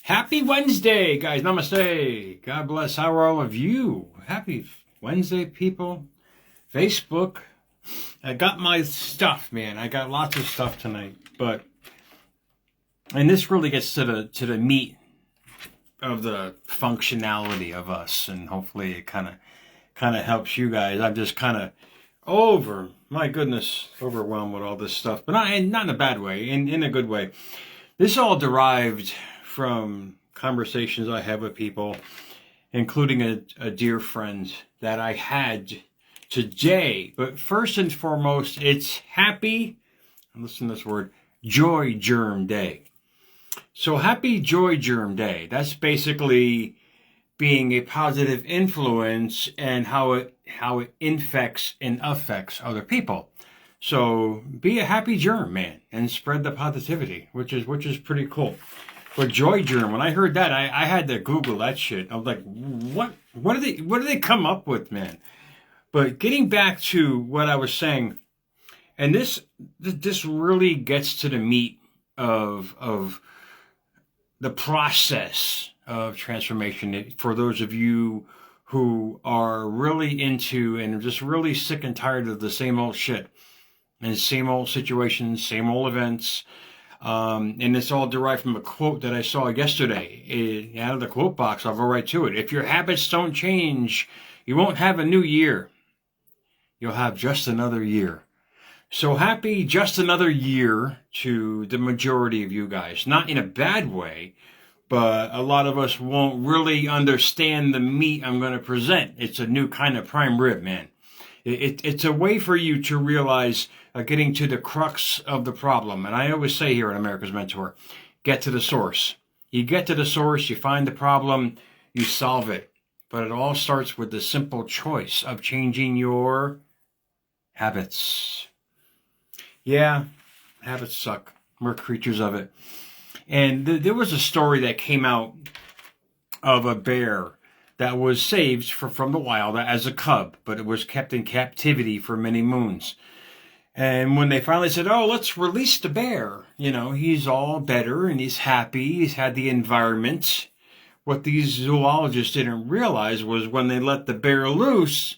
Happy Wednesday, guys. Namaste. God bless. How are all of you? Happy Wednesday, people. Facebook. I got my stuff, man. I got lots of stuff tonight. And this really gets to the meat of the functionality of us. And hopefully it kind of helps you guys. I'm just kind of overwhelmed with all this stuff. But not in a bad way, in a good way. This all derived from conversations I have with people, including a dear friend that I had today. But first and foremost, it's happy, listen to this word, Joy Germ Day. So happy Joy Germ Day. That's basically being a positive influence and how it infects and affects other people. So be a happy germ, man, and spread the positivity, which is pretty cool. But Joy Germ, when I heard that, I had to Google that shit. I was like, what do they come up with, man? But getting back to what I was saying, and this really gets to the meat of the process of transformation for those of you who are really into and just really sick and tired of the same old shit and same old situations, same old events. And it's all derived from a quote that I saw yesterday. Out of the quote box, I'll go right to it. If your habits don't change, you won't have a new year. You'll have just another year. So happy just another year to the majority of you guys. Not in a bad way, but a lot of us won't really understand the meat I'm going to present. It's a new kind of prime rib, man. It's a way for you to realize getting to the crux of the problem. And I always say here at America's Mentor, get to the source. You get to the source, you find the problem, you solve it. But it all starts with the simple choice of changing your habits. Yeah, habits suck. We're creatures of it. And there was a story that came out of a bear that was saved from the wild as a cub, but it was kept in captivity for many moons. And when they finally said, oh, let's release the bear, he's all better and he's happy, he's had the environment. What these zoologists didn't realize was when they let the bear loose,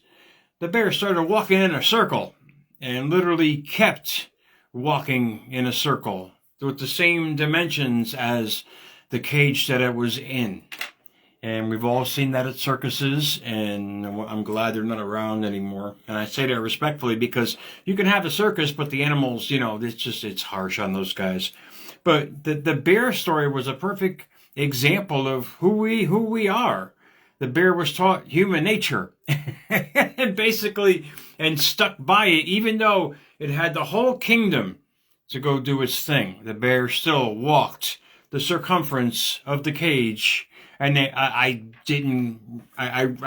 the bear started walking in a circle and literally kept walking in a circle with the same dimensions as the cage that it was in. And we've all seen that at circuses, and I'm glad they're not around anymore. And I say that respectfully because you can have a circus, but the animals, it's harsh on those guys. But the bear story was a perfect example of who we are. The bear was taught human nature and basically, and stuck by it, even though it had the whole kingdom to go do its thing. The bear still walked the circumference of the cage. And I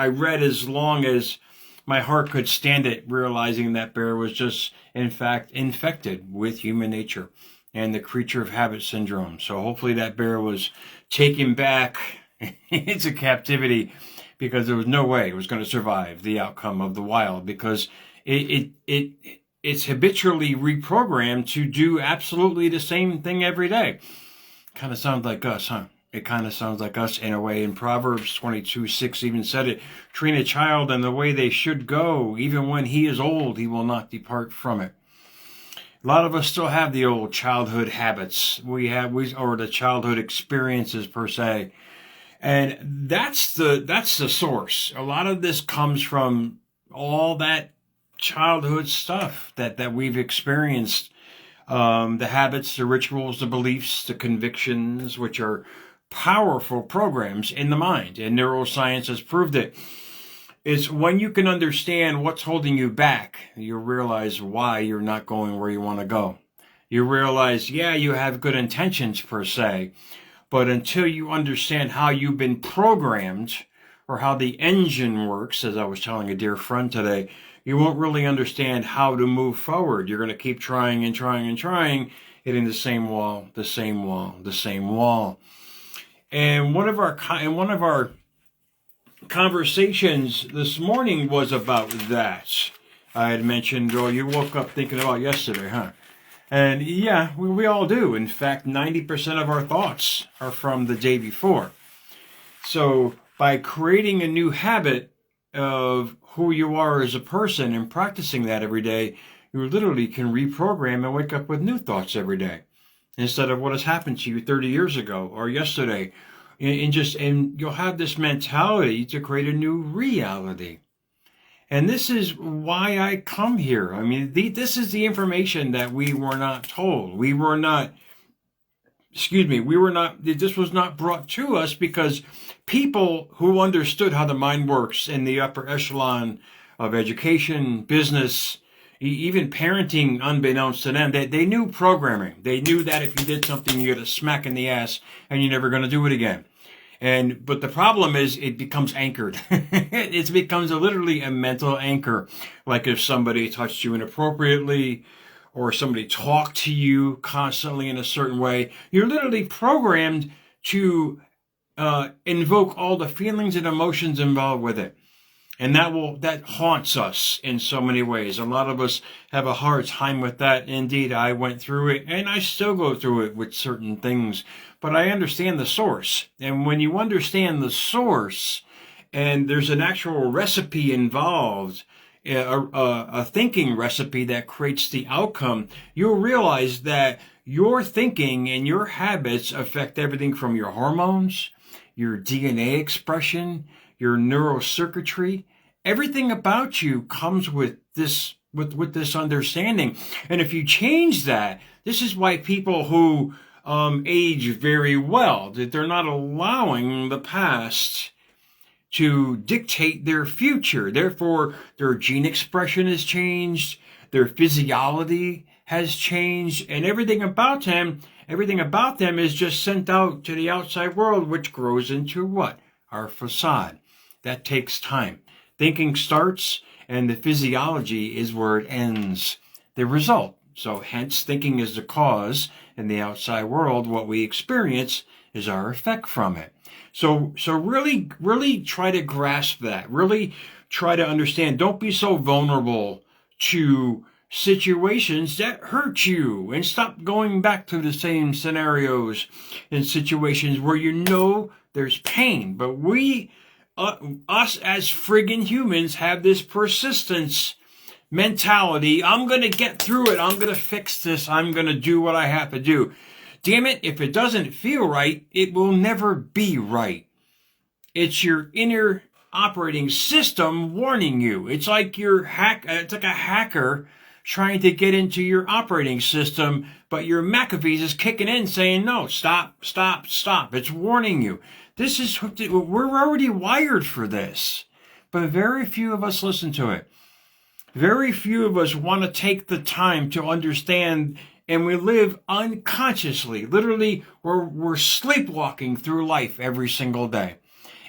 read as long as my heart could stand it, realizing that bear was just, in fact, infected with human nature and the creature of habit syndrome. So hopefully that bear was taken back into captivity because there was no way it was going to survive the outcome of the wild because it's habitually reprogrammed to do absolutely the same thing every day. Kind of sounds like us, huh? It kind of sounds like us in a way. In Proverbs 22:6 even said it, train a child in the way they should go. Even when he is old, he will not depart from it. A lot of us still have the old childhood habits. Or the childhood experiences per se. And that's the source. A lot of this comes from all that childhood stuff that we've experienced. The habits, the rituals, the beliefs, the convictions, which are powerful programs in the mind, and neuroscience has proved it. It's when you can understand what's holding you back, you realize why you're not going where you want to go. You realize, yeah, you have good intentions per se, but until you understand how you've been programmed or how the engine works, as I was telling a dear friend today, you won't really understand how to move forward. You're going to keep trying and trying and trying, hitting the same wall, the same wall, the same wall. And one of our conversations this morning was about that. I had mentioned, you woke up thinking about yesterday, huh? And yeah, we all do. In fact, 90% of our thoughts are from the day before. So by creating a new habit of who you are as a person and practicing that every day, you literally can reprogram and wake up with new thoughts every day instead of what has happened to you 30 years ago or yesterday. And you'll have this mentality to create a new reality. And this is why I come here. I mean, this is the information that we were not told. We were not, this was not brought to us because people who understood how the mind works in the upper echelon of education, business, even parenting, unbeknownst to them, they knew programming. They knew that if you did something, you get a smack in the ass and you're never going to do it again. But the problem is it becomes anchored. It becomes literally a mental anchor. Like if somebody touched you inappropriately or somebody talked to you constantly in a certain way, you're literally programmed to invoke all the feelings and emotions involved with it. And that haunts us in so many ways. A lot of us have a hard time with that. Indeed, I went through it and I still go through it with certain things, but I understand the source. And when you understand the source and there's an actual recipe involved, a thinking recipe that creates the outcome, you'll realize that your thinking and your habits affect everything from your hormones, your DNA expression, your neurocircuitry. Everything about you comes with this understanding. And if you change that, this is why people who age very well, that they're not allowing the past to dictate their future. Therefore, their gene expression has changed, their physiology has changed, and everything about them is just sent out to the outside world, which grows into what? Our facade. That takes time. Thinking starts, and the physiology is where it ends. The result. So hence, thinking is the cause in the outside world. What we experience is our effect from it. So really try to grasp that. Really try to understand. Don't be so vulnerable to situations that hurt you, and stop going back to the same scenarios and situations where you know there's pain. But us as friggin' humans have this persistence mentality. I'm going to get through it. I'm going to fix this. I'm going to do what I have to do. Damn it, if it doesn't feel right, it will never be right. It's your inner operating system warning you. It's like it's like a hacker trying to get into your operating system, but your McAfee's is kicking in saying, no, stop. It's warning you. We're already wired for this, but very few of us listen to it. Very few of us want to take the time to understand, and we live unconsciously. Literally, we're sleepwalking through life every single day.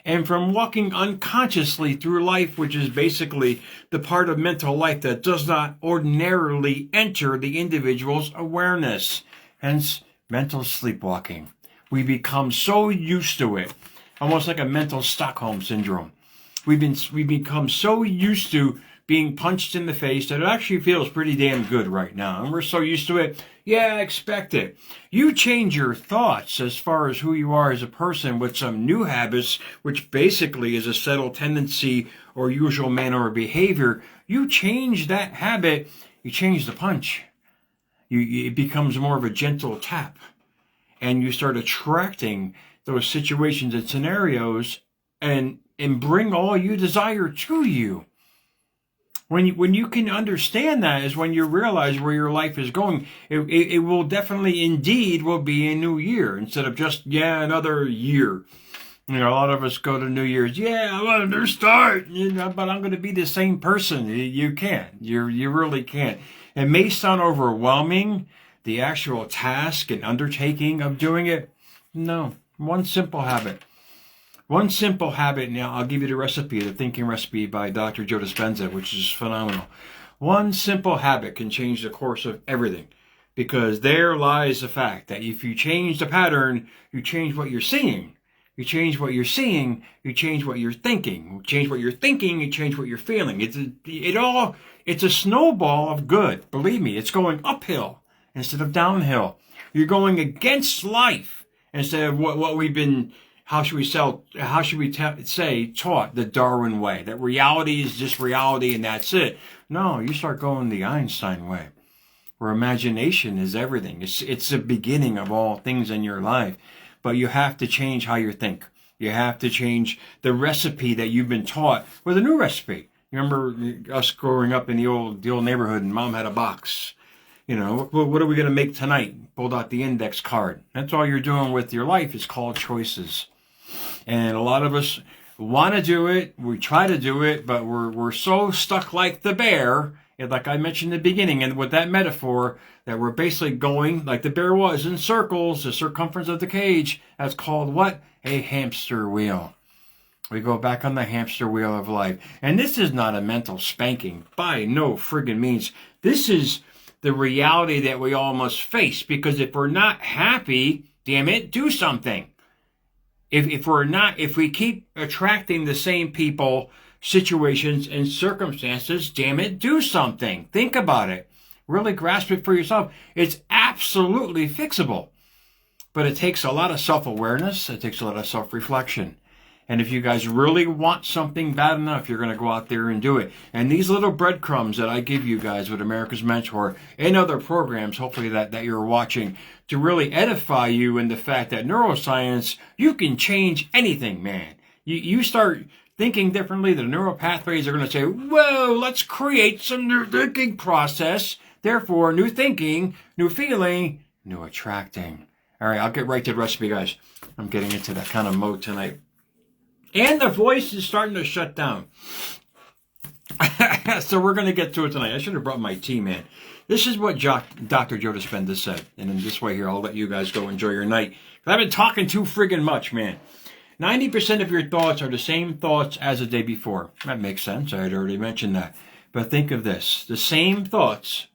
And from walking unconsciously through life, which is basically the part of mental life that does not ordinarily enter the individual's awareness, hence mental sleepwalking. We become so used to it, almost like a mental Stockholm syndrome. We've become so used to being punched in the face that it actually feels pretty damn good right now. And we're so used to it. Yeah, expect it. You change your thoughts as far as who you are as a person with some new habits, which basically is a settled tendency or usual manner of behavior. You change that habit, you change the punch. It becomes more of a gentle tap. And you start attracting those situations and scenarios and bring all you desire to you. When you can understand that is when you realize where your life is going. It will definitely, indeed, will be a new year instead of just, another year. You know, a lot of us go to New Year's, I want a new start, but I'm going to be the same person. You can't. You really can't. It may sound overwhelming, the actual task and undertaking of doing it. No, one simple habit. One simple habit. Now, I'll give you the recipe, the thinking recipe by Dr. Joe Dispenza, which is phenomenal. One simple habit can change the course of everything, because there lies the fact that if you change the pattern, you change what you're seeing. You change what you're seeing, you change what you're thinking. You change what you're thinking, you change what you're feeling. It's a snowball of good. Believe me, it's going uphill instead of downhill. You're going against life instead of what we've been, how should we say, taught the Darwin way, that reality is just reality and that's it. No, you start going the Einstein way, where imagination is everything. It's the beginning of all things in your life. But you have to change how you think. You have to change the recipe that you've been taught with a new recipe. You remember us growing up in the old neighborhood, and Mom had a box. You know, what are we going to make tonight? Pulled out the index card. That's all you're doing with your life. It's called choices. And a lot of us want to do it. We try to do it, but we're so stuck like the bear, and like I mentioned in the beginning, and with that metaphor, that we're basically going like the bear was in circles, the circumference of the cage. That's called what? A hamster wheel. We go back on the hamster wheel of life. And this is not a mental spanking by no friggin' means. This is the reality that we all must face, because if we're not happy, damn it, do something. If we keep attracting the same people, situations, and circumstances, damn it, do something. Think about it. Really grasp it for yourself. It's absolutely fixable. But it takes a lot of self-awareness. It takes a lot of self-reflection. And if you guys really want something bad enough, you're going to go out there and do it. And these little breadcrumbs that I give you guys with America's Mentor and other programs, hopefully that you're watching, to really edify you in the fact that neuroscience, you can change anything, man. You start thinking differently, the neural pathways are going to say, whoa, let's create some new thinking process. Therefore, new thinking, new feeling, new attracting. All right, I'll get right to the recipe, guys. I'm getting into that kind of mode tonight. And the voice is starting to shut down. So we're going to get to it tonight. I should have brought my tea, man. This is what Dr. Joe Dispenza said. And in this way here, I'll let you guys go enjoy your night. I've been talking too friggin' much, man. 90% of your thoughts are the same thoughts as the day before. That makes sense. I had already mentioned that. But think of this. The same thoughts,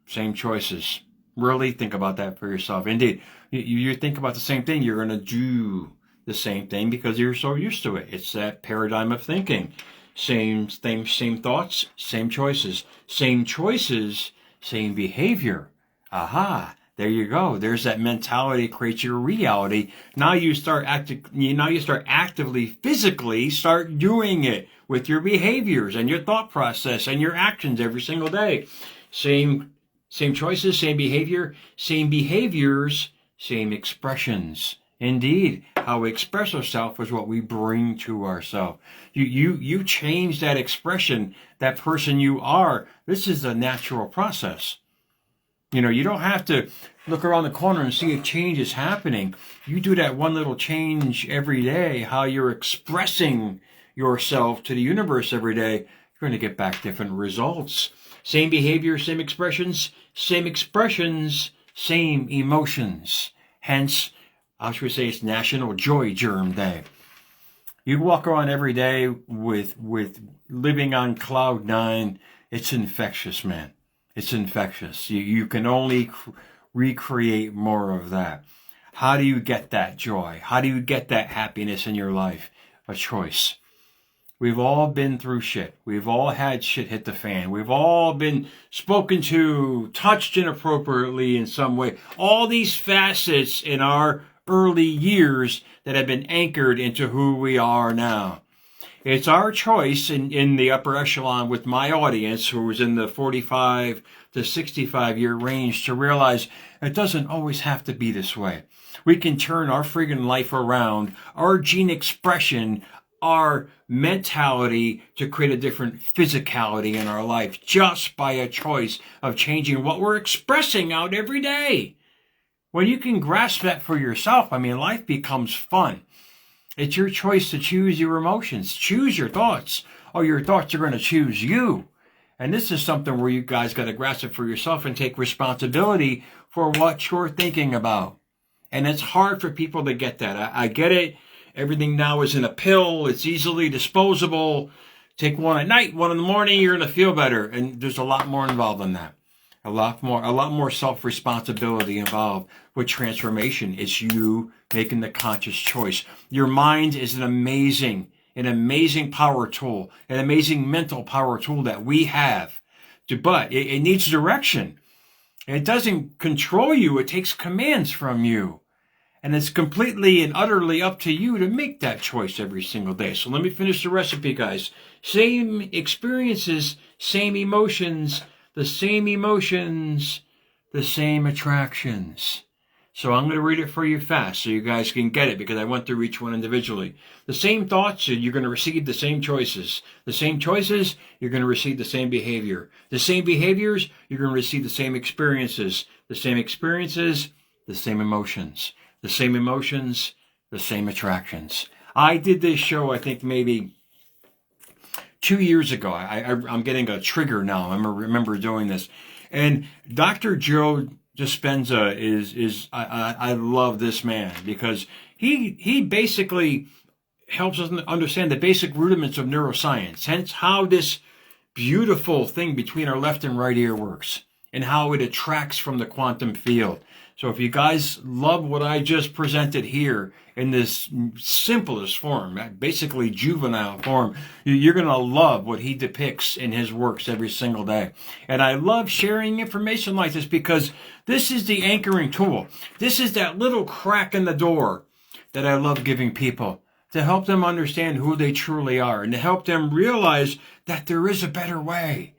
same choices. Really think about that for yourself. Indeed, you think about the same thing, you're going to do the same thing because you're so used to it. It's that paradigm of thinking. Same thoughts, same choices. Same choices, same behavior. Aha. There you go. There's that mentality creates your reality. Now you start actively, physically start doing it with your behaviors and your thought process and your actions every single day. Same choices, same behavior, same behaviors, same expressions. Indeed, how we express ourselves is what we bring to ourselves. You change that expression, that person you are. This is a natural process. You know, you don't have to look around the corner and see a change is happening. You do that one little change every day, how you're expressing yourself to the universe every day, you're going to get back different results. Same behavior, same expressions, same emotions. Hence, how should we say, it's National Joy Germ Day. You walk around every day with living on cloud nine. It's infectious, man. It's infectious. You can only recreate more of that. How do you get that joy? How do you get that happiness in your life? A choice. We've all been through shit. We've all had shit hit the fan. We've all been spoken to, touched inappropriately in some way. All these facets in our early years that have been anchored into who we are now. It's our choice in the upper echelon with my audience, who was in the 45 to 65 year range, to realize it doesn't always have to be this way. We can turn our friggin' life around, our gene expression, our mentality to create a different physicality in our life just by a choice of changing what we're expressing out every day. When you can grasp that for yourself, I mean, life becomes fun. It's your choice to choose your emotions, choose your thoughts, or your thoughts are going to choose you. And this is something where you guys got to grasp it for yourself and take responsibility for what you're thinking about. And it's hard for people to get that. I get it. Everything now is in a pill. It's easily disposable. Take one at night, one in the morning, you're going to feel better. And there's a lot more involved than that. A lot more self-responsibility involved with transformation. It's you making the conscious choice. Your mind is an amazing power tool, an amazing mental power tool that we have But it needs direction. It doesn't control you. It takes commands from you. And it's completely and utterly up to you to make that choice every single day. So let me finish the recipe, guys. Same experiences, same emotions, the same attractions. So I'm going to read it for you fast so you guys can get it, because I went through each one individually. The same thoughts, you're going to receive the same choices. The same choices, you're going to receive the same behavior. The same behaviors, you're going to receive the same experiences. The same experiences, the same emotions. The same emotions, the same attractions. I did this show, I think maybe 2 years ago. I'm getting a trigger now. I remember doing this. And Dr. Joe Dispenza I love this man, because he basically helps us understand the basic rudiments of neuroscience, hence how this beautiful thing between our left and right ear works, and how it attracts from the quantum field. So if you guys love what I just presented here in this simplest form, basically juvenile form, you're going to love what he depicts in his works every single day. And I love sharing information like this, because this is the anchoring tool. This is that little crack in the door that I love giving people to help them understand who they truly are, and to help them realize that there is a better way.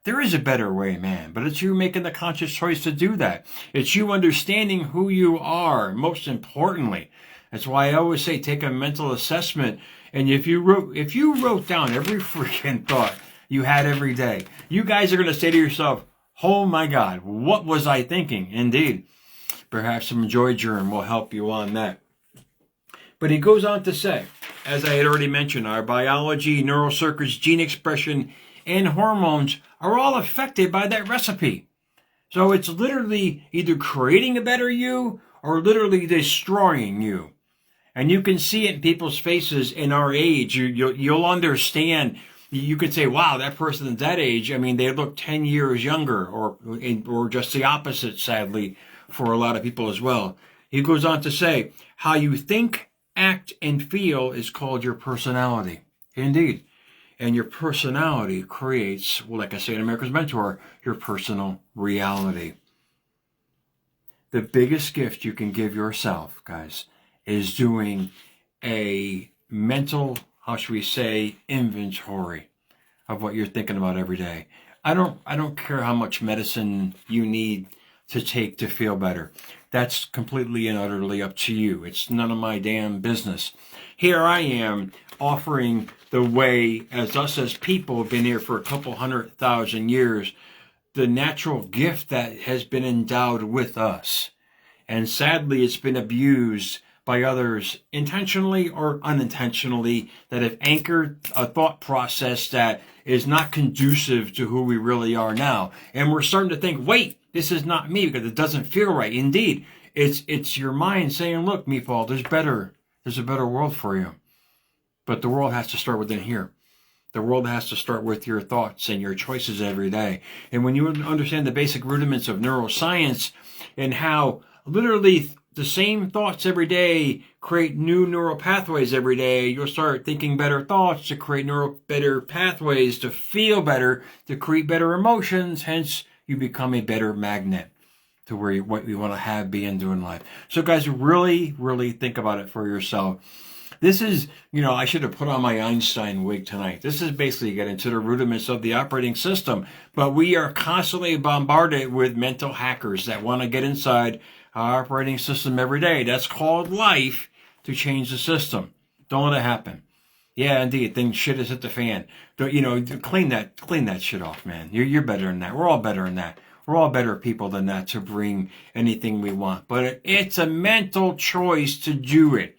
There is a better way, man, but it's you making the conscious choice to do that. It's you understanding who you are, most importantly. That's why I always say take a mental assessment. And if you wrote down every freaking thought you had every day, you guys are going to say to yourself, oh my God, what was I thinking? Indeed. Perhaps some joy germ will help you on that. But he goes on to say, as I had already mentioned, our biology, neural circuits, gene expression, and hormones are all affected by that recipe. So it's literally either creating a better you or literally destroying you. And you can see it in people's faces in our age. You'll understand. You could say, wow, that person at that age, I mean, they look 10 years younger, or just the opposite, sadly, for a lot of people as well. He goes on to say, how you think, act, and feel is called your personality. Indeed. And your personality creates, well, like I say in America's Mentor, your personal reality. The biggest gift you can give yourself, guys, is doing a mental, how should we say, inventory of what you're thinking about every day. I don't care how much medicine you need to take to feel better. That's completely and utterly up to you. It's none of my damn business. Here I am offering the way, as us as people have been here for a couple 100,000 years, the natural gift that has been endowed with us. And sadly, it's been abused by others, intentionally or unintentionally, that have anchored a thought process that is not conducive to who we really are now. And we're starting to think, wait, this is not me, because it doesn't feel right. Indeed, it's your mind saying, look, Meatball, there's a better world for you. But the world has to start within here. The world has to start with your thoughts and your choices every day. And when you understand the basic rudiments of neuroscience, and how literally the same thoughts every day create new neural pathways every day, you'll start thinking better thoughts to create better pathways to feel better, to create better emotions. Hence, you become a better magnet to what you want to have, be, and do in life. So guys, really, really think about it for yourself. This is, I should have put on my Einstein wig tonight. This is basically getting to the rudiments of the operating system. But we are constantly bombarded with mental hackers that want to get inside our operating system every day. That's called life, to change the system. Don't let it happen. Yeah, indeed, shit has hit the fan. Clean that shit off, man. You're better than that. We're all better than that. We're all better people than that to bring anything we want. But it's a mental choice to do it.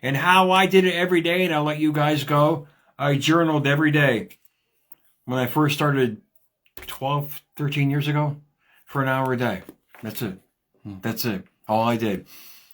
And how I did it every day, and I'll let you guys go, I journaled every day. When I first started 12, 13 years ago, for an hour a day. That's it. All I did.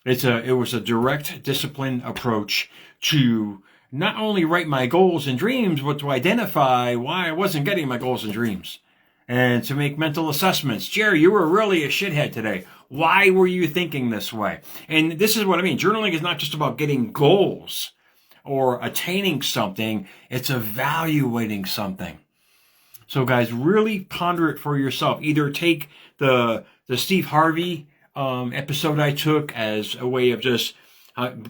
It was a direct discipline approach to not only write my goals and dreams, but to identify why I wasn't getting my goals and dreams. And to make mental assessments. Jerry, you were really a shithead today. Why were you thinking this way? And this is what I mean. Journaling is not just about getting goals or attaining something. It's evaluating something. So guys, really ponder it for yourself. Either take the Steve Harvey episode I took as a way of just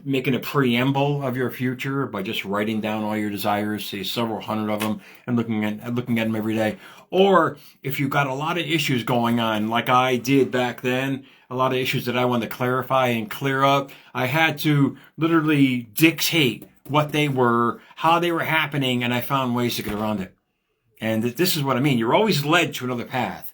making a preamble of your future by just writing down all your desires, say several hundred of them, and looking at them every day. Or if you've got a lot of issues going on, like I did back then, a lot of issues that I wanted to clarify and clear up, I had to literally dictate what they were, how they were happening, and I found ways to get around it. And this is what I mean. You're always led to another path,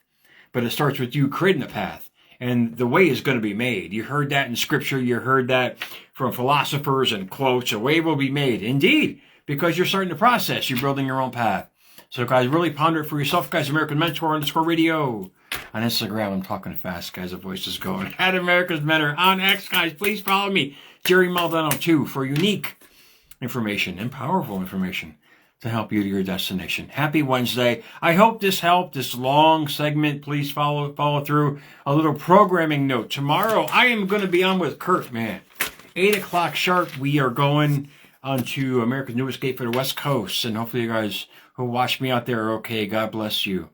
but it starts with you creating a path. And the way is going to be made. You heard that in scripture. You heard that from philosophers and quotes. A way will be made. Indeed, because you're starting the process. You're building your own path. So, guys, really ponder it for yourself. Guys, American Mentor _radio. On Instagram, I'm talking fast, guys. The voice is going. At America's Mentor. On X, guys, please follow me. Jerry Maldonado, too, for unique information and powerful information to help you to your destination. Happy Wednesday. I hope this helped, this long segment. Please follow through. A little programming note. Tomorrow, I am going to be on with Kurt, man. 8 o'clock sharp, we are going onto America's New Escape for the West Coast. And hopefully you guys who watch me out there are okay. God bless you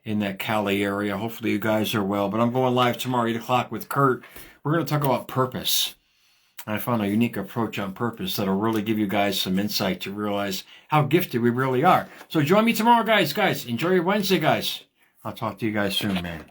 in that Cali area. Hopefully you guys are well. But I'm going live tomorrow, 8 o'clock with Kurt. We're going to talk about purpose. I found a unique approach on purpose that'll really give you guys some insight to realize how gifted we really are. So join me tomorrow, guys. Guys, enjoy your Wednesday, guys. I'll talk to you guys soon, man.